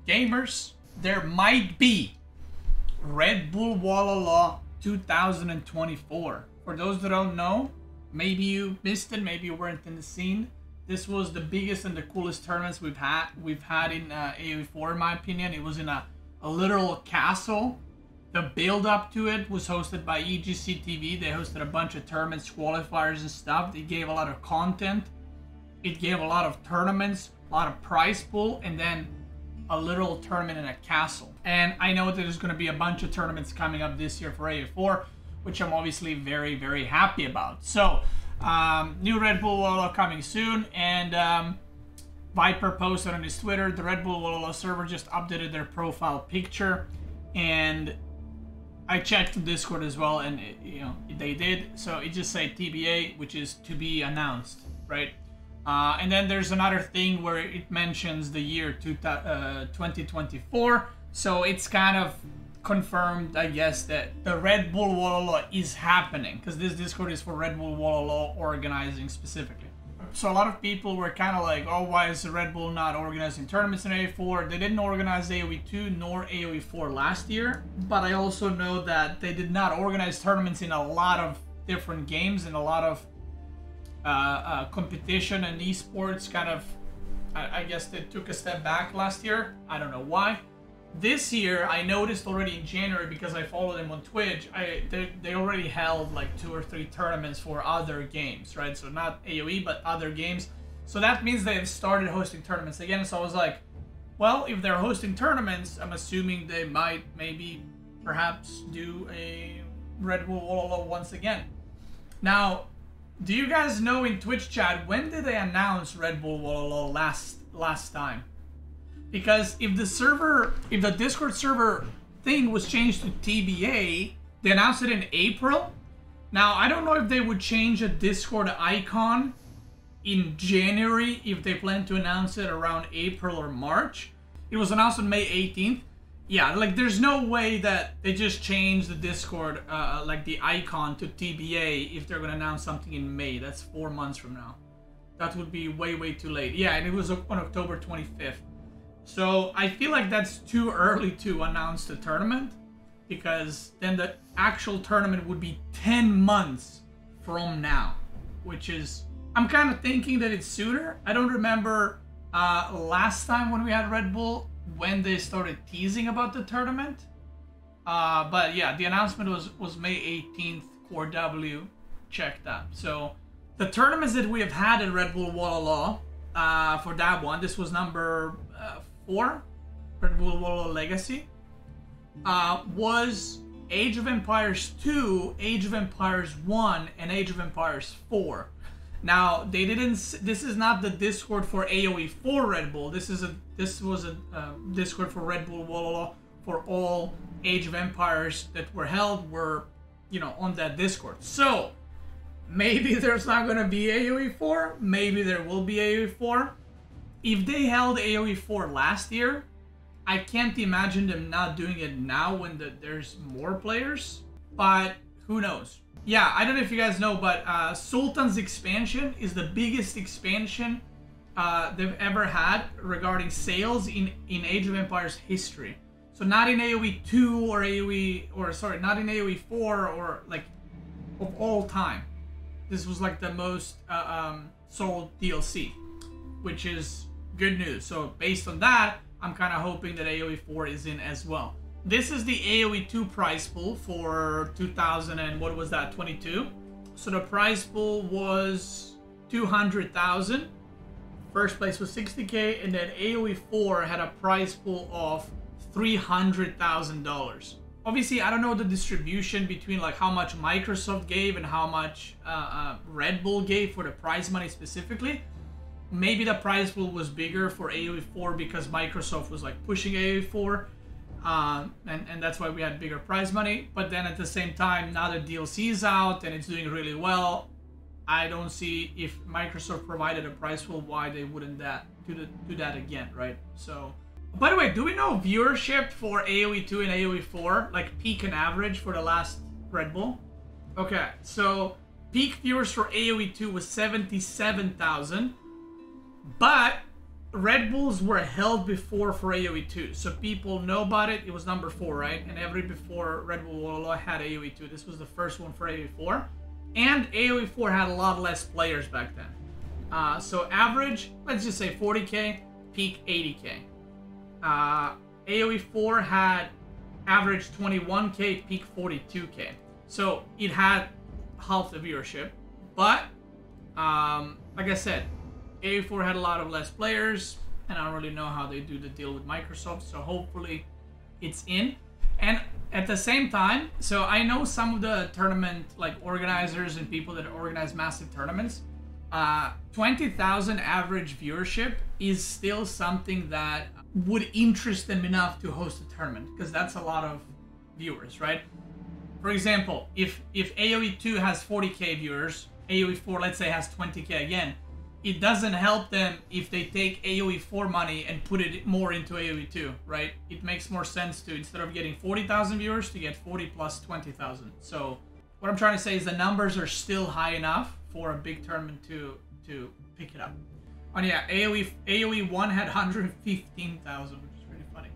gamers, there might be Red Bull WOLOLO 2024. For those that don't know, maybe you missed it, maybe you weren't in the scene. This was the biggest and the coolest tournaments we've had in AOE4, in my opinion. It was in a literal castle. The build up to it was hosted by EGC TV. They hosted a bunch of tournaments, qualifiers and stuff. They gave a lot of content. It gave a lot of tournaments, a lot of prize pool, and then a literal tournament in a castle. And I know that there's going to be a bunch of tournaments coming up this year for AOE4, which I'm obviously very, very happy about. So, new Red Bull WOLOLO coming soon, and Viper posted on his Twitter, the Red Bull WOLOLO server just updated their profile picture, and I checked the Discord as well, and they did. So it just said TBA, which is to be announced, right? And then there's another thing where it mentions the year 2024. So it's kind of confirmed, I guess, that the Red Bull WOLOLO is happening, because this Discord is for Red Bull WOLOLO organizing specifically. So a lot of people were kind of like, oh, why is the Red Bull not organizing tournaments in AOE4? They didn't organize AOE2 nor AOE4 last year, but I also know that they did not organize tournaments in a lot of different games and a lot of competition and esports. Kind of, I guess they took a step back last year. I don't know why. This year, I noticed already in January, because I follow them on Twitch, they already held like 2 or 3 tournaments for other games, right? So not AOE, but other games. So that means they've started hosting tournaments again. So I was like, well, if they're hosting tournaments, I'm assuming they might maybe perhaps do a Red Bull WOLOLO once again. Now, do you guys know in Twitch chat, when did they announce Red Bull WOLOLO last time? Because if the Discord server thing was changed to TBA, they announced it in April. Now, I don't know if they would change a Discord icon in January if they plan to announce it around April or March. It was announced on May 18th. Yeah, like there's no way that they just changed the Discord, like the icon to TBA if they're gonna announce something in May. That's 4 months from now. That would be way, way too late. Yeah, and it was on October 25th. So I feel like that's too early to announce the tournament, because then the actual tournament would be 10 months from now, which is, I'm kind of thinking that it's sooner. I don't remember last time when we had Red Bull when they started teasing about the tournament. But yeah, the announcement was May 18th, Core W, check that. So the tournaments that we have had at Red Bull WOLOLO, for that one, this was number 4, Red Bull WOLOLO Legacy, was Age of Empires 2, Age of Empires 1, and Age of Empires 4. Now, they didn't. This is not the Discord for AOE4 Red Bull. This was a Discord for Red Bull WOLOLO, for all Age of Empires that were held were, on that Discord. So maybe there's not gonna be AOE4. Maybe there will be AOE4. If they held AOE4 last year, I can't imagine them not doing it now when there's more players, but who knows? Yeah, I don't know if you guys know, but Sultan's expansion is the biggest expansion they've ever had regarding sales in Age of Empires history. So not in AOE2 or not in AOE4 or like of all time. This was like the most sold DLC, which is good news. So based on that, I'm kind of hoping that AOE4 is in as well. This is the AOE2 prize pool for 2000 and what was that, 22? So the prize pool was 200,000. First place was 60K, and then AOE4 had a prize pool of $300,000. Obviously, I don't know the distribution between like how much Microsoft gave and how much Red Bull gave for the prize money specifically. Maybe the prize pool was bigger for AOE4 because Microsoft was like pushing AOE4. And that's why we had bigger prize money. But then at the same time, now the DLC is out and it's doing really well. I don't see, if Microsoft provided a prize pool, why they wouldn't do that again, right? So, by the way, do we know viewership for AOE2 and AOE4, like peak and average for the last Red Bull? Okay, so peak viewers for AOE2 was 77,000, but Red Bulls were held before for AOE2, so people know about it. It was number 4, right? And every before Red Bull WOLOLO had AOE2. This was the first one for AOE4. And AOE4 had a lot less players back then. So average, let's just say 40k, peak 80k. AOE4 had average 21k, peak 42k. So it had half the viewership. But, like I said, AOE4 had a lot of less players, and I don't really know how they do the deal with Microsoft, so hopefully it's in. And at the same time, so I know some of the tournament like organizers and people that organize massive tournaments, 20,000 average viewership is still something that would interest them enough to host a tournament, because that's a lot of viewers, right? For example, if AOE2 has 40k viewers, AOE4 let's say has 20k again, it doesn't help them if they take AOE4 money and put it more into AOE2, right? It makes more sense to, instead of getting 40,000 viewers, to get 40 plus 20,000. So what I'm trying to say is the numbers are still high enough for a big tournament to pick it up. And yeah, AOE1 had 115,000, which is pretty funny.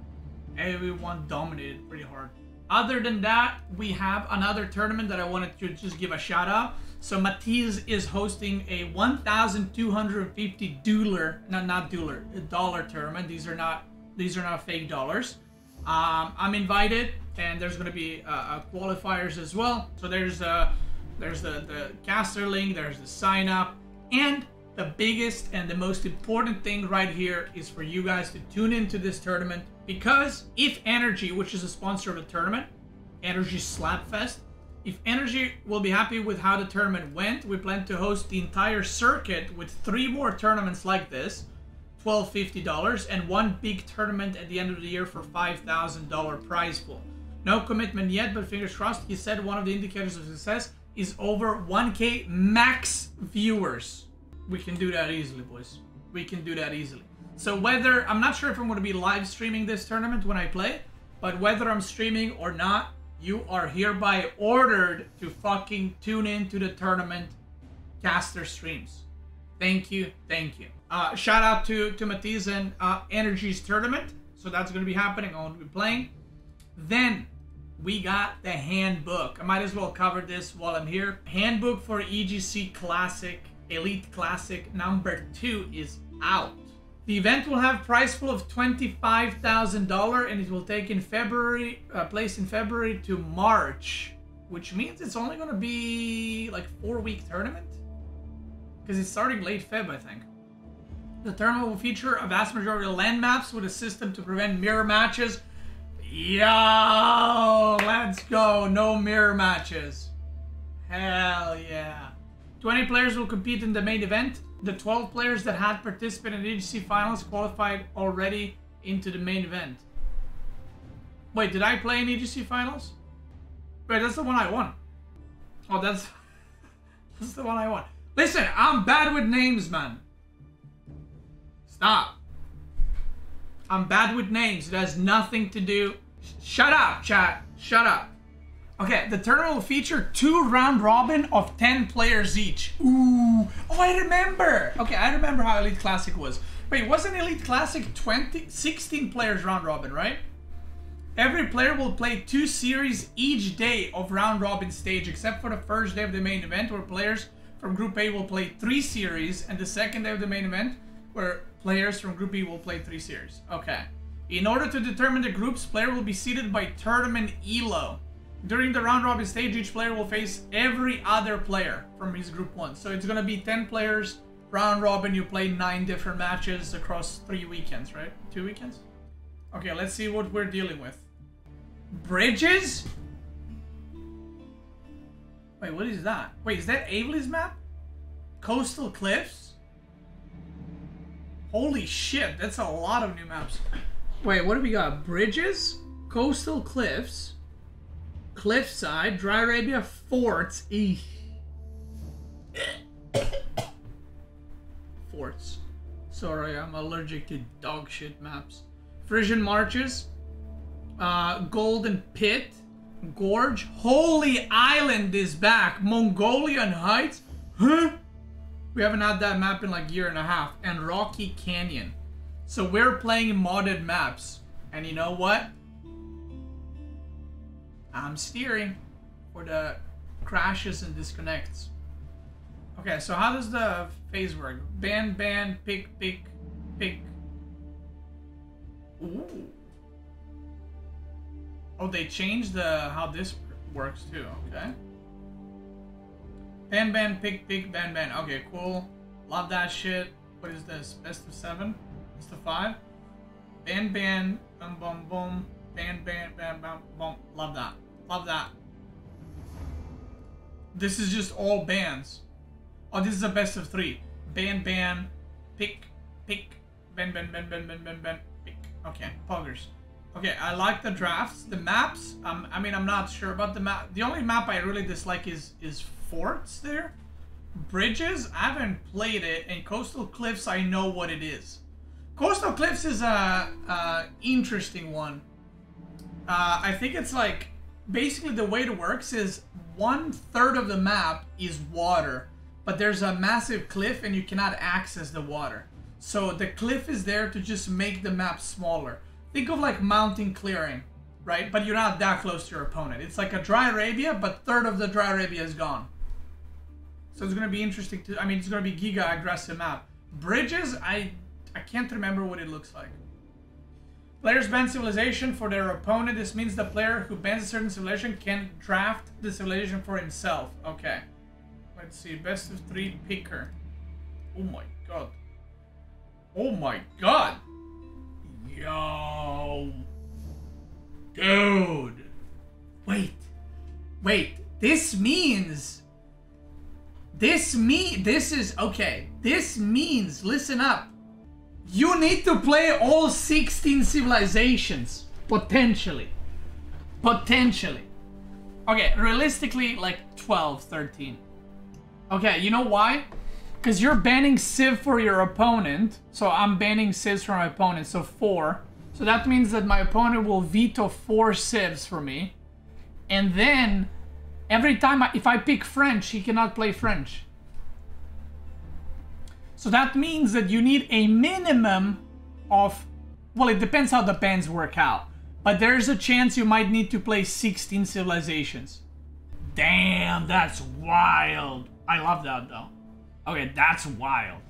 AOE1 dominated pretty hard. Other than that, we have another tournament that I wanted to just give a shout out. So Matiz is hosting a 1,250 dollar tournament. These are not fake dollars. I'm invited, and there's gonna be qualifiers as well. So there's the caster link, there's the sign up, and the biggest and the most important thing right here is for you guys to tune into this tournament, because if Energy, which is a sponsor of the tournament, Energy Slapfest, if Energy will be happy with how the tournament went, we plan to host the entire circuit with 3 more tournaments like this, $1,250, and 1 big tournament at the end of the year for $5,000 prize pool. No commitment yet, but fingers crossed. He said one of the indicators of success is over 1k max viewers. We can do that easily, boys. We can do that easily. So whether, I'm not sure if I'm going to be live streaming this tournament when I play, but whether I'm streaming or not, you are hereby ordered to fucking tune in to the tournament caster streams. Thank you, thank you. Shout out to Matiz and Energy's tournament. So that's going to be happening. I'm going to be playing. Then we got the handbook. I might as well cover this while I'm here. Handbook for EGC Classic, Elite Classic number 2 is out. The event will have prize pool of $25,000, and it will take in February, place in February to March, which means it's only going to be like 4-week tournament, because it's starting late Feb, I think. The tournament will feature a vast majority of land maps with a system to prevent mirror matches. Yo, let's go! No mirror matches. Hell yeah! 20 players will compete in the main event. The 12 players that had participated in the EGC finals qualified already into the main event. Wait, did I play in EGC finals? Wait, that's the one I won. Oh, that's the one I won. Listen, I'm bad with names, man. Stop. I'm bad with names. It has nothing to do. Shut up, chat. Shut up. Okay, the tournament will feature 2 round robin of 10 players each. Ooh. Oh, I remember. Okay, I remember how Elite Classic was. Wait, wasn't Elite Classic 16 players round robin, right? Every player will play 2 series each day of round robin stage, except for the first day of the main event, where players from Group A will play 3 series, and the second day of the main event, where players from Group B will play 3 series. Okay. In order to determine the groups, player will be seeded by tournament ELO. During the round robin stage, each player will face every other player from his group 1. So it's going to be 10 players, round robin, you play 9 different matches across 3 weekends, right? 2 weekends? Okay, let's see what we're dealing with. Bridges? Wait, what is that? Wait, is that Avely's map? Coastal Cliffs? Holy shit, that's a lot of new maps. Wait, what do we got? Bridges? Coastal Cliffs? Cliffside, Dry Arabia, Forts. Eesh. Forts. Sorry, I'm allergic to dog shit maps. Frisian Marches. Golden Pit. Gorge. Holy Island is back. Mongolian Heights. Huh? We haven't had that map in like a year and a half. And Rocky Canyon. So we're playing modded maps. And you know what? I'm steering for the crashes and disconnects. Okay, so how does the phase work? Ban, ban, pick, pick, pick. Ooh. Oh, they changed how this works too, okay. Ban, ban, pick, pick, ban, ban. Okay, cool. Love that shit. What is this? Best of 7? Best of 5? Ban, ban, boom, boom, boom. Ban, ban, ban, bam, boom. Love that. Love that. This is just all bans. Oh, this is a best of 3. Ban, ban, pick, pick, ban, ban, ban, ban, ban, ban, ban, pick. Okay, poggers. Okay, I like the drafts. The maps, I mean, I'm not sure about the map. The only map I really dislike is forts there. Bridges, I haven't played it. And Coastal Cliffs, I know what it is. Coastal Cliffs is a interesting one. I think it's like, basically the way it works is 1/3 of the map is water, but there's a massive cliff and you cannot access the water. So the cliff is there to just make the map smaller. Think of like mountain clearing, right? But you're not that close to your opponent. It's like a dry Arabia, but 1/3 of the dry Arabia is gone. So it's gonna be interesting to, I mean, it's gonna be giga aggressive map. Bridges, I can't remember what it looks like. Players ban civilization for their opponent. This means the player who bans a certain civilization can draft the civilization for himself. Okay. Let's see. Best of 3 picker. Oh my god. Oh my god. Yo. Dude. Wait. Wait. This means... This is... Okay. This means... Listen up. You need to play all 16 civilizations. Potentially. Potentially. Okay, realistically, like 12, 13. Okay, you know why? Because you're banning Civ for your opponent. So I'm banning Civs for my opponent, so 4. So that means that my opponent will veto 4 Civs for me. And then, every time, if I pick French, he cannot play French. So that means that you need a minimum of, well, it depends how the bans work out. But there's a chance you might need to play 16 civilizations. Damn, that's wild. I love that though. Okay, that's wild.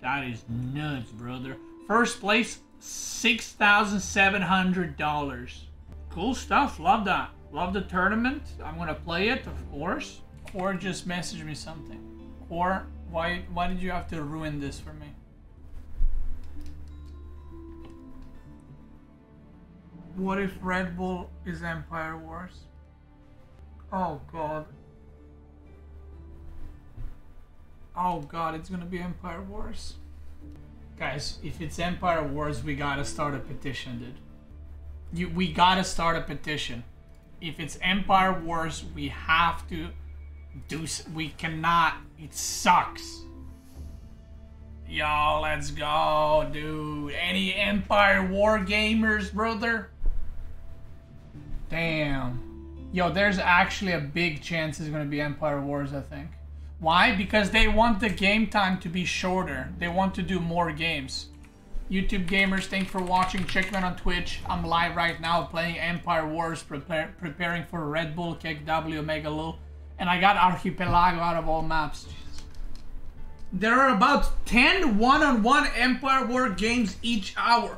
That is nuts, brother. First place, $6,700. Cool stuff, love that. Love the tournament. I'm gonna play it, of course. Core just messaged me something. Core, why did you have to ruin this for me? What if Red Bull is Empire Wars? Oh god. Oh god, it's gonna be Empire Wars. Guys, if it's Empire Wars, we gotta start a petition, dude. We gotta start a petition. If it's Empire Wars, we have to do... We cannot... It sucks. Yo, let's go, dude. Any Empire War gamers, brother? Damn. Yo, there's actually a big chance it's gonna be Empire Wars, I think. Why? Because they want the game time to be shorter. They want to do more games. YouTube gamers, thank you for watching. Check me out on Twitch. I'm live right now playing Empire Wars, preparing for Red Bull KW Megalo. And I got Archipelago out of all maps. Jesus. There are about 10 one-on-one Empire War games each hour.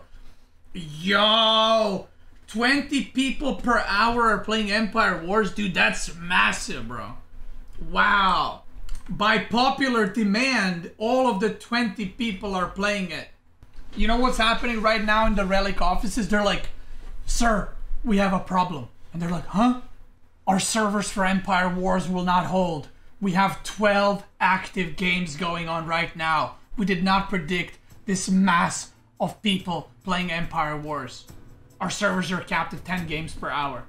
Yo! 20 people per hour are playing Empire Wars. Dude, that's massive, bro. Wow. By popular demand, all of the 20 people are playing it. You know what's happening right now in the Relic offices? They're like, sir, we have a problem. And they're like, huh? Our servers for Empire Wars will not hold. We have 12 active games going on right now. We did not predict this mass of people playing Empire Wars. Our servers are capped at 10 games per hour.